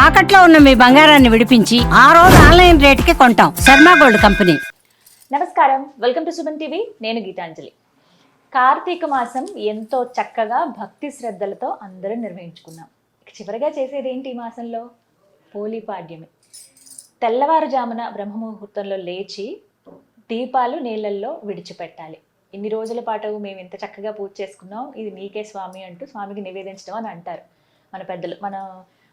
తాకట్లో ఉన్న మీ బంగారాన్ని విడిపించి ఆ రోజు ఆన్లైన్ రేటుకి కొంటాం. Sharma gold company. నమస్కారం, వెల్కమ్ టు సుమన్ టీవీ. నేను గీతాంజలి. కార్తీక మాసం ఎంతో చక్కగా భక్తి శ్రద్ధలతో అందరూ నిర్వహించుకున్నాం. చివరిగా చేసేది ఏంటి ఈ మాసంలో? పోలీపాడ్యమి. తెల్లవారుజామున బ్రహ్మముహూర్తంలో లేచి దీపాలు నీళ్ళల్లో విడిచిపెట్టాలి. ఇన్ని రోజుల పాటు మేము ఇంత చక్కగా పూజ చేసుకున్నాం, ఇది నీకే స్వామి అంటూ స్వామికి నివేదించడం అని అంటారు మన పెద్దలు. మన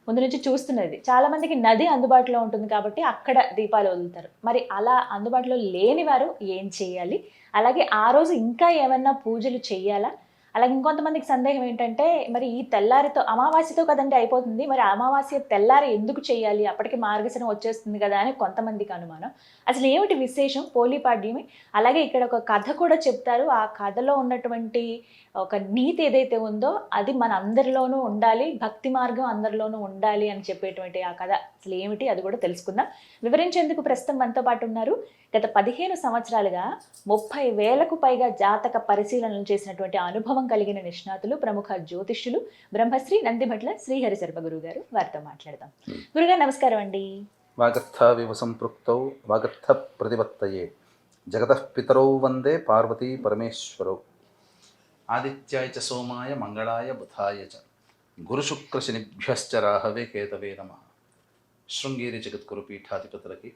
ముందు నుంచి చూస్తున్నది. చాలామందికి నది అందుబాటులో ఉంటుంది కాబట్టి అక్కడ దీపాలు వదులుతారు. మరి అలా అందుబాటులో లేని వారు ఏం చేయాలి? అలాగే ఆ రోజు ఇంకా ఏమన్నా పూజలు చేయాలా? అలాగే ఇంకొంతమందికి సందేహం ఏంటంటే, మరి ఈ తెల్లారితో అమావాస్యతో కదండి అయిపోతుంది, మరి అమావాస్య తెల్లారి ఎందుకు చేయాలి? అప్పటికి మార్గశిరం వచ్చేస్తుంది కదా అని కొంతమందికి అనుమానం. అసలు ఏమిటి విశేషం పోలీపాడ్యమి? అలాగే ఇక్కడ ఒక కథ కూడా చెప్తారు. ఆ కథలో ఉన్నటువంటి ఒక నీతి ఏదైతే ఉందో అది మన అందరిలోనూ ఉండాలి, భక్తి మార్గం అందరిలోనూ ఉండాలి అని చెప్పేటువంటి ఆ కథ అసలు ఏమిటి అది కూడా తెలుసుకుందాం. వివరించేందుకు ప్రస్తుతం మనతో పాటు ఉన్నారు గత 15 సంవత్సరాలుగా 30,000కు పైగా జాతక పరిశీలనలు చేసినటువంటి అనుభవం కలిగిన నిష్ణాతులు, ప్రముఖ జ్యోతిష్యులు బ్రహ్మశ్రీ నందిమట్ల శ్రీహరి శర్మ గురువు గారు. వారితో మాట్లాడదాం. గురుగారు నమస్కారం అండి. వాగర్థ వివ సంపృక్తౌ వాగర్థ ప్రతిపత్తయే జగతః పితరౌ వందే పార్వతీ పరమేశ్వరౌ. ఆదిత్యాయ చ సోమాయ మంగళాయ బుధాయ చ గురుశుక్ర శనిభ్యశ్చ రాహవే కేతవే నమః. శృంగేరి జగద్గురు పీఠాధిపతులకి,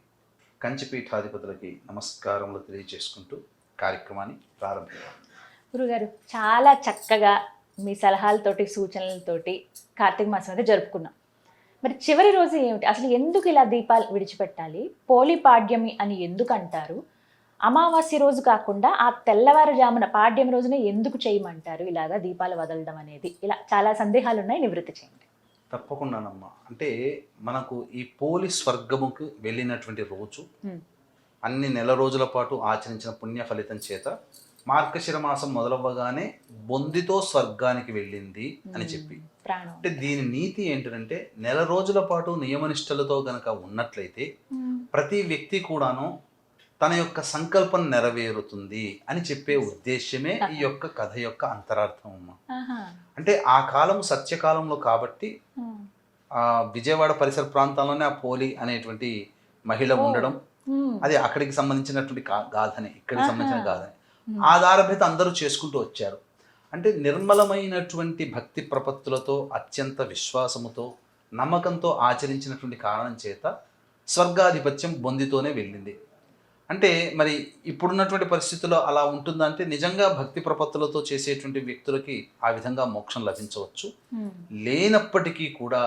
కంచి పీఠాధిపతులకి నమస్కారములు తెలియజేసుకుంటూ కార్యక్రమాన్ని ప్రారంభిద్దాం. గురుగారు, చాలా చక్కగా మీ సలహాలతోటి సూచనలతోటి కార్తీక మాసం అయితే జరుపుకున్నాం. మరి చివరి రోజు ఏమిటి? అసలు ఎందుకు ఇలా దీపాలు విడిచిపెట్టాలి? పోలీపాడ్యమి అని ఎందుకు అంటారు? అమావాస్య రోజు కాకుండా ఆ తెల్లవారుజామున పాడ్యం రోజున ఎందుకు చేయమంటారు ఇలాగా దీపాలు వదలడం అనేది? ఇలా చాలా సందేహాలు ఉన్నాయి, నివృత్తి చేయండి. తప్పకుండానమ్మా. అంటే మనకు ఈ పోలి స్వర్గముకు వెళ్ళినటువంటి రోజు అన్ని నెల రోజుల పాటు ఆచరించిన పుణ్య ఫలితం చేత మార్గశిర మాసం మొదలవ్వగానే బొందితో స్వర్గానికి వెళ్ళింది అని చెప్పి, అంటే దీని నీతి ఏంటంటే నెల రోజుల పాటు నియమనిష్టలతో గనక ఉన్నట్లయితే ప్రతి వ్యక్తి కూడాను తన యొక్క సంకల్పం నెరవేరుతుంది అని చెప్పే ఉద్దేశ్యమే ఈ యొక్క కథ యొక్క అంతరార్థం అమ్మా. అంటే ఆ కాలం సత్యకాలంలో కాబట్టి ఆ విజయవాడ పరిసర ప్రాంతాల్లోనే ఆ పోలి అనేటువంటి మహిళ ఉండడం, అది అక్కడికి సంబంధించినటువంటి గాథనే, ఇక్కడికి సంబంధించిన గాథనే ఆధారభేత అందరూ చేసుకుంటూ వచ్చారు. అంటే నిర్మలమైనటువంటి భక్తి ప్రపత్తులతో, అత్యంత విశ్వాసముతో, నమ్మకంతో ఆచరించినటువంటి కారణం చేత స్వర్గాధిపత్యం బొందితోనే వెళ్ళింది. అంటే మరి ఇప్పుడున్నటువంటి పరిస్థితుల్లో అలా ఉంటుందంటే నిజంగా భక్తి ప్రపత్తులతో చేసేటువంటి వ్యక్తులకి ఆ విధంగా మోక్షం లభించవచ్చు. లేనప్పటికీ కూడా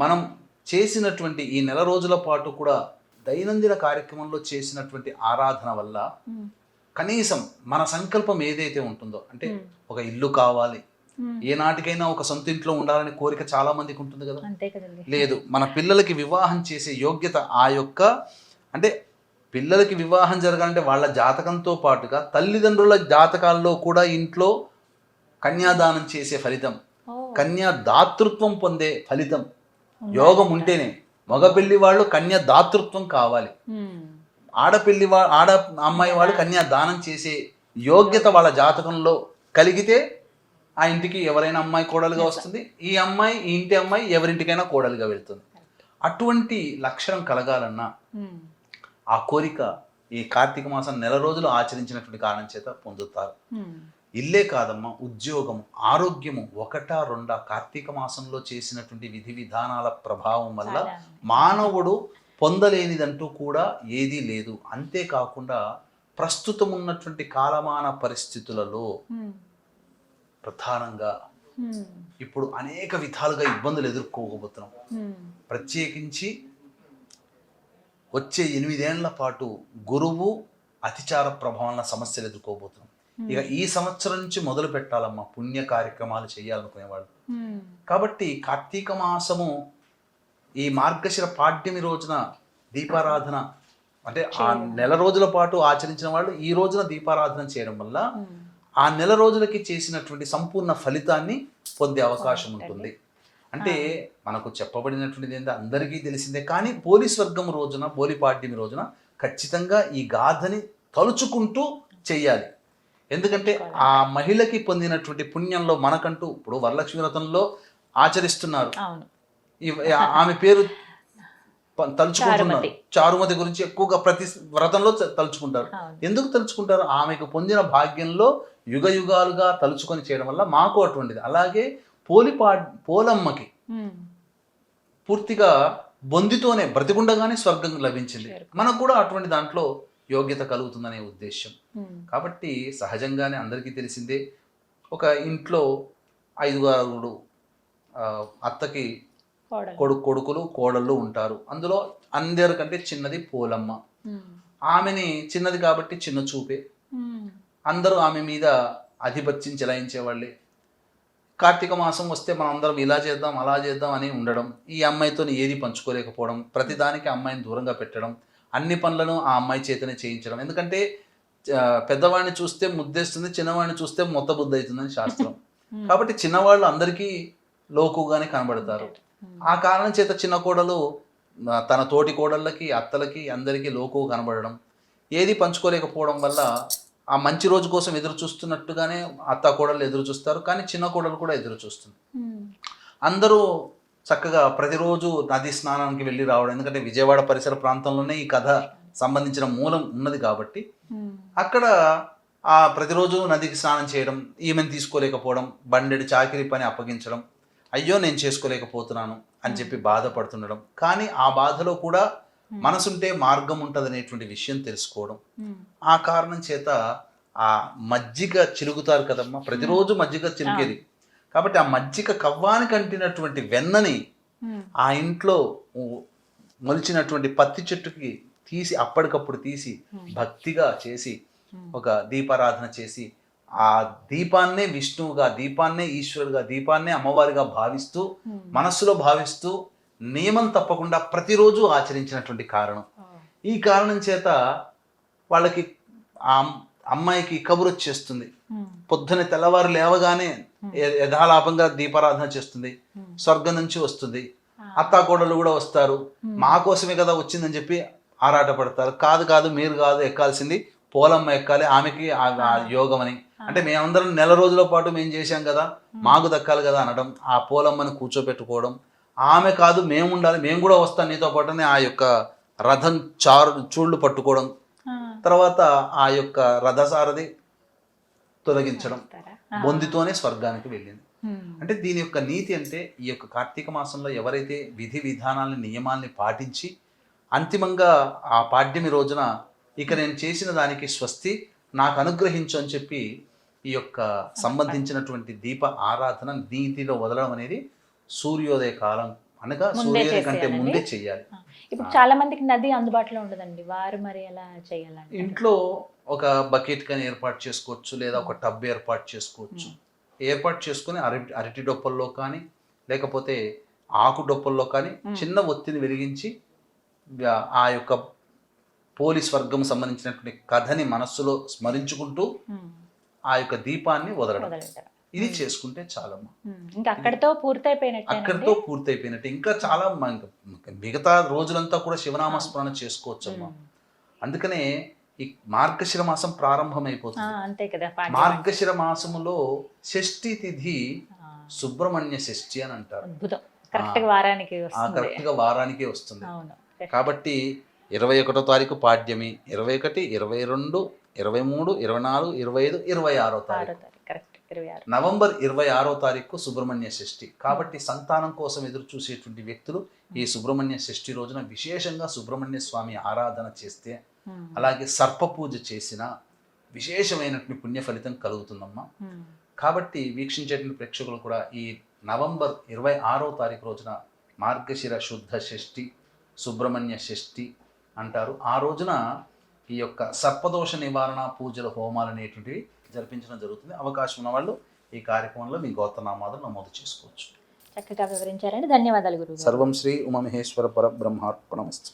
మనం చేసినటువంటి ఈ నెల రోజుల పాటు కూడా దైనందిన కార్యక్రమంలో చేసినటువంటి ఆరాధన వల్ల కనీసం మన సంకల్పం ఏదైతే ఉంటుందో, అంటే ఒక ఇల్లు కావాలి, ఏనాటికైనా ఒక సొంత ఇంట్లో ఉండాలనే కోరిక చాలా మందికి ఉంటుంది కదా. లేదు, మన పిల్లలకి వివాహం చేసే యోగ్యత ఆ యొక్క, అంటే పిల్లలకి వివాహం జరగాలంటే వాళ్ళ జాతకంతో పాటుగా తల్లిదండ్రుల జాతకాల్లో కూడా ఇంట్లో కన్యాదానం చేసే ఫలితం, కన్యా దాతృత్వం పొందే ఫలితం యోగం ఉంటేనే. మగ పెళ్లి వాళ్ళు కన్యా దాతృత్వం కావాలి, ఆడ అమ్మాయి వాళ్ళు కన్యా దానం చేసే యోగ్యత వాళ్ళ జాతకంలో కలిగితే ఆ ఇంటికి ఎవరైనా అమ్మాయి కోడలుగా వస్తుంది, ఈ అమ్మాయి ఈ ఇంటి అమ్మాయి ఎవరింటికైనా కోడలుగా వెళ్తుంది. అటువంటి లక్షణం కలగాలన్నా ఆ కోరిక ఈ కార్తీక మాసం నెల రోజులు ఆచరించినటువంటి కారణం చేత పొందుతారు. ఇల్లే కాదమ్మా, ఉద్యోగం, ఆరోగ్యము, ఒకటా రెండా కార్తీక మాసంలో చేసినటువంటి విధి విధానాల ప్రభావం వల్ల మానవుడు పొందలేనిదంటూ కూడా ఏదీ లేదు. అంతేకాకుండా ప్రస్తుతం ఉన్నటువంటి కాలమాన పరిస్థితులలో ప్రధానంగా ఇప్పుడు అనేక విధాలుగా ఇబ్బందులు ఎదుర్కోబోతున్నాం. ప్రత్యేకించి వచ్చే 8 ఏళ్ల పాటు గురువు అతిచార ప్రభావాల సమస్యలు ఎదుర్కోబోతున్నాం. ఇక ఈ సంవత్సరం నుంచి మొదలు పెట్టాలమ్మా పుణ్య కార్యక్రమాలు చేయాలనుకునేవాళ్ళు. కాబట్టి కార్తీక మాసము ఈ మార్గశిర పాడ్యమి రోజున దీపారాధన, అంటే ఆ నెల రోజుల పాటు ఆచరించిన వాళ్ళు ఈ రోజున దీపారాధన చేయడం వల్ల ఆ నెల రోజులకి చేసినటువంటి సంపూర్ణ ఫలితాన్ని పొందే అవకాశం ఉంటుంది. అంటే మనకు చెప్పబడినటువంటిది ఏంటంటే అందరికీ తెలిసిందే, కానీ పోలి స్వర్గం రోజున, పోలిపాడ్యమి రోజున ఖచ్చితంగా ఈ గాథని తలుచుకుంటూ చెయ్యాలి. ఎందుకంటే ఆ మహిళకి పొందినటువంటి పుణ్యంలో మనకంటూ ఇప్పుడు వరలక్ష్మి వ్రతంలో ఆచరిస్తున్నారు, ఆమె పేరు తలుచుకుంటున్నారు. చారుమతి. చారుమతి గురించి ఎక్కువగా ప్రతి వ్రతంలో తలుచుకుంటారు. అవును. ఎందుకు తలుచుకుంటారు? ఆమెకు పొందిన భాగ్యంలో యుగ యుగాలుగా తలుచుకొని చేయడం వల్ల మాకు అటువంటిది. అలాగే పోలమ్మకి ఉమ్. పూర్తిగా బొందితోనే బ్రతికుండగానే స్వర్గం లభించింది. మనకు కూడా అటువంటి దాంట్లో యోగ్యత కలుగుతుందనే ఉద్దేశం. ఉమ్. కాబట్టి సహజంగానే అందరికీ తెలిసిందే, ఒక ఇంట్లో 5 అత్తకి కోడలు. కొడుకులు కోడళ్ళు ఉంటారు. అందులో అందరికంటే చిన్నది పోలమ్మ. ఉమ్. ఆమెని చిన్నది కాబట్టి చిన్న చూపే, ఉమ్. అందరూ ఆమె మీద ఆధిపత్యం చెలాయించేవాళ్ళే. కార్తీక మాసం వస్తే మనం అందరం ఇలా చేద్దాం అలా చేద్దాం అని ఉండడం, ఈ అమ్మాయితో ఏది పంచుకోలేకపోవడం, ప్రతిదానికి అమ్మాయిని దూరంగా పెట్టడం, అన్ని పనులను ఆ అమ్మాయి చేతనే చేయించడం. ఎందుకంటే పెద్దవాడిని చూస్తే ముద్దేస్తుంది, చిన్నవాడిని చూస్తే మొత్త బుద్ధి అవుతుందని శాస్త్రం. కాబట్టి చిన్నవాళ్ళు అందరికీ లోకుగానే కనబడతారు. ఆ కారణం చేత చిన్న కోడలు తన తోటి కోడళ్ళకి అత్తలకి అందరికీ లోకు కనబడడం, ఏది పంచుకోలేకపోవడం వల్ల ఆ మంచి రోజు కోసం ఎదురు చూస్తున్నట్టుగానే అత్త కోడళ్ళు ఎదురు చూస్తారు, కానీ చిన్న కోడలు కూడా ఎదురు చూస్తుంది. ఉమ్. అందరూ చక్కగా ప్రతిరోజు నది స్నానానికి వెళ్ళి రావడం, ఎందుకంటే విజయవాడ పరిసర ప్రాంతంలోనే ఈ కథ సంబంధించిన మూలం ఉన్నది కాబట్టి ఉమ్. అక్కడ ప్రతిరోజు నదికి స్నానం చేయడం, ఈమెను తీసుకోలేకపోవడం, బండెడు చాకిరీ పని అప్పగించడం, అయ్యో నేను చేసుకోలేకపోతున్నాను అని చెప్పి బాధపడుతుండడం. కానీ ఆ బాధలో కూడా మనసుంటే మార్గం ఉంటుంది అనేటువంటి విషయం తెలుసుకోవడం. ఆ కారణం చేత ఆ మజ్జిగ చిలుకుతారు కదమ్మా, ప్రతిరోజు మజ్జిగ చిలికేది. కాబట్టి ఆ మజ్జిగ కవ్వానికి అంటినటువంటి వెన్నని ఆ ఇంట్లో మొలిచినటువంటి పత్తి చెట్టుకి తీసి అప్పటికప్పుడు తీసి భక్తిగా చేసి ఒక దీపారాధన చేసి ఆ దీపాన్నే విష్ణువుగా, దీపాన్నే ఈశ్వరుగా, దీపాన్నే అమ్మవారిగా భావిస్తూ మనస్సులో భావిస్తూ నియమం తప్పకుండా ప్రతిరోజు ఆచరించినటువంటి కారణం. ఈ కారణం చేత వాళ్ళకి ఆ అమ్మాయికి కబురు వచ్చేస్తుంది. పొద్దున తెల్లవారు లేవగానే యథాలాపంగా దీపారాధన చేస్తుంది, స్వర్గం నుంచి వస్తుంది. అత్తాకోడలు కూడా వస్తారు, మా కోసమే కదా వచ్చిందని చెప్పి ఆరాట పడతారు. కాదు కాదు మీరు కాదు ఎక్కాల్సింది, పోలమ్మ ఎక్కాలి, ఆమెకి ఆ యోగం అని. అంటే మేమందరం నెల రోజుల పాటు మేము చేశాం కదా, మాకు దక్కాలి కదా అనడం, ఆ పోలమ్మని కూర్చోబెట్టుకోవడం, ఆమె కాదు మేము ఉండాలి, మేము కూడా వస్తాం నీతో పాటునే ఆ యొక్క రథం చూళ్ళు పట్టుకోవడం, తర్వాత ఆ యొక్క రథసారథి తొలగించడం, బొందితోనే స్వర్గానికి వెళ్ళింది. అంటే దీని యొక్క నీతి అంటే, ఈ యొక్క కార్తీక మాసంలో ఎవరైతే విధి విధానాలని నియమాల్ని పాటించి అంతిమంగా ఆ పాడ్యమి రోజున ఇక నేను చేసిన దానికి స్వస్తి నాకు అనుగ్రహించు అని చెప్పి ఈ యొక్క సంబంధించినటువంటి దీప ఆరాధన నీతిలో వదలడం అనేది సూర్యోదయ కాలం అనగా సూర్యోదయం కంటే ముందే చెయ్యాలి. ఇప్పుడు చాలా మందికి నది అందుబాటులో ఉండదండి, వారు మరి ఎలా చేయాలంటే ఇంట్లో ఒక బకెట్ కానీ ఏర్పాటు చేసుకోవచ్చు, లేదా ఒక టబ్ ఏర్పాటు చేసుకోవచ్చు. ఏర్పాటు చేసుకుని అరటి డొప్పల్లో కానీ లేకపోతే ఆకు డొప్పల్లో కానీ చిన్న ఒత్తిని వెలిగించి ఆ యొక్క పోలీస్ వర్గం సంబంధించినటువంటి కథని మనస్సులో స్మరించుకుంటూ ఆ యొక్క దీపాన్ని వదలడం, ఇది చేసుకుంటే చాలమ్మా. ఇంకా అక్కడితో పూర్తయిపోయినట్టే. ఇంకా చాలా మిగతా రోజులంతా కూడా శివనామస్మరణ చేసుకోవచ్చమ్మా. అందుకనే ఈ మార్గశిర మాసం ప్రారంభమైపోతుంది. అంతే కదా, మార్గశిర మాసములో షష్ఠి తిథి సుబ్రహ్మణ్య షష్ఠి అని అంటారు. కరెక్ట్ గా వారానికే వస్తుంది. కాబట్టి 21వ తారీఖు పాడ్యమి, 21, 22, 23, 24, 25, 26వ తారీఖు, నవంబర్ 26వ తారీఖు సుబ్రహ్మణ్య షష్ఠి. కాబట్టి సంతానం కోసం ఎదురు చూసేటువంటి వ్యక్తులు ఈ సుబ్రహ్మణ్య షష్ఠి రోజున విశేషంగా సుబ్రహ్మణ్య స్వామి ఆరాధన చేస్తే, అలాగే సర్ప పూజ చేసిన విశేషమైనటువంటి పుణ్య ఫలితం కలుగుతుందమ్మా. కాబట్టి వీక్షించేటువంటి ప్రేక్షకులు కూడా ఈ నవంబర్ 26వ తారీఖు రోజున మార్గశిర శుద్ధ షష్ఠి, సుబ్రహ్మణ్య షష్ఠి అంటారు. ఆ రోజున ఈ యొక్క సర్పదోష నివారణ పూజల హోమాలు అనేటువంటివి జరిపించడం జరుగుతుంది. అవకాశం ఉన్న వాళ్ళు ఈ కార్యక్రమంలో మీ గోత్రనామాలను నమోదు చేసుకోవచ్చు. చక్కగా వివరించారండి, ధన్యవాదాలు గురువు. సర్వం శ్రీ ఉమామహేశ్వర పరబ్రహ్మార్పణమస్తు.